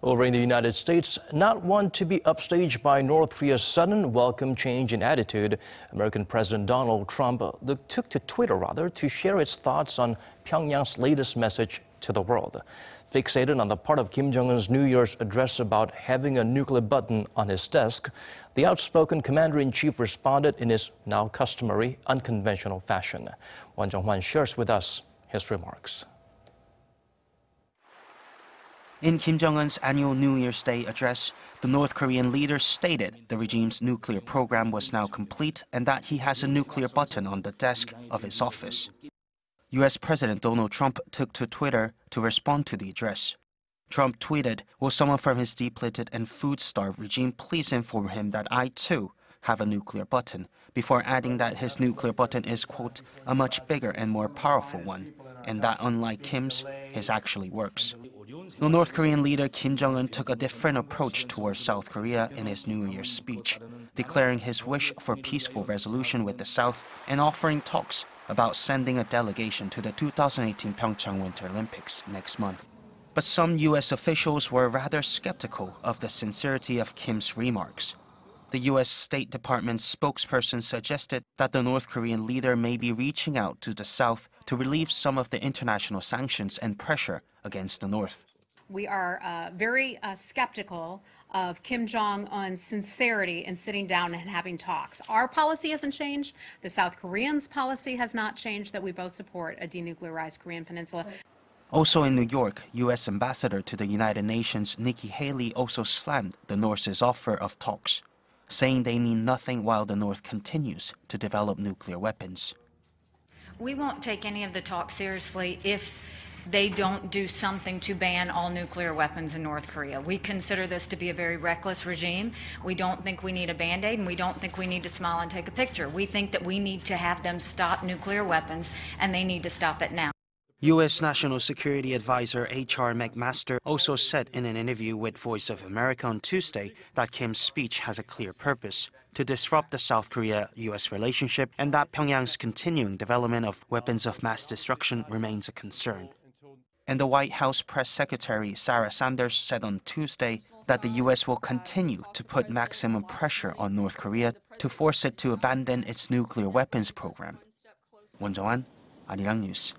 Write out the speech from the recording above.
Over in the United States, not one to be upstaged by North Korea's sudden welcome change in attitude, American President Donald Trump took to Twitter to share his thoughts on Pyongyang's latest message to the world. Fixated on the part of Kim Jong Un's New Year's address about having a nuclear button on his desk, the outspoken commander-in-chief responded in his now customary, unconventional fashion. Jung-hwan shares with us his remarks. In Kim Jong Un's annual New Year's Day address, the North Korean leader stated the regime's nuclear program was now complete and that he has a nuclear button on the desk of his office. U.S. President Donald Trump took to Twitter to respond to the address. Trump tweeted, "Will someone from his depleted and food-starved regime please inform him that I, too, have a nuclear button," before adding that his nuclear button is, quote, "a much bigger and more powerful one," and that unlike Kim's, his actually works. The North Korean leader Kim Jong Un took a different approach towards South Korea in his New Year's speech, declaring his wish for peaceful resolution with the South and offering talks about sending a delegation to the 2018 PyeongChang Winter Olympics next month. But some U.S. officials were rather skeptical of the sincerity of Kim's remarks. The U.S. State Department spokesperson suggested that the North Korean leader may be reaching out to the South to relieve some of the international sanctions and pressure against the North. We are very skeptical of Kim Jong Un's sincerity in sitting down and having talks. Our policy hasn't changed. The South Koreans' policy has not changed, that we both support a denuclearized Korean peninsula. Also in New York, U.S. Ambassador to the United Nations Nikki Haley also slammed the North's offer of talks, saying they mean nothing while the North continues to develop nuclear weapons. We won't take any of the talks seriously if they don't do something to ban all nuclear weapons in North Korea. We consider this to be a very reckless regime. We don't think we need a Band-Aid, and we don't think we need to smile and take a picture. We think that we need to have them stop nuclear weapons, and they need to stop it now. U.S. National Security Advisor H.R. McMaster also said in an interview with Voice of America on Tuesday that Kim's speech has a clear purpose: to disrupt the South Korea-U.S. relationship, and that Pyongyang's continuing development of weapons of mass destruction remains a concern. And the White House Press Secretary Sarah Sanders said on Tuesday that the U.S. will continue to put maximum pressure on North Korea to force it to abandon its nuclear weapons program. Jung-hwan, Arirang News.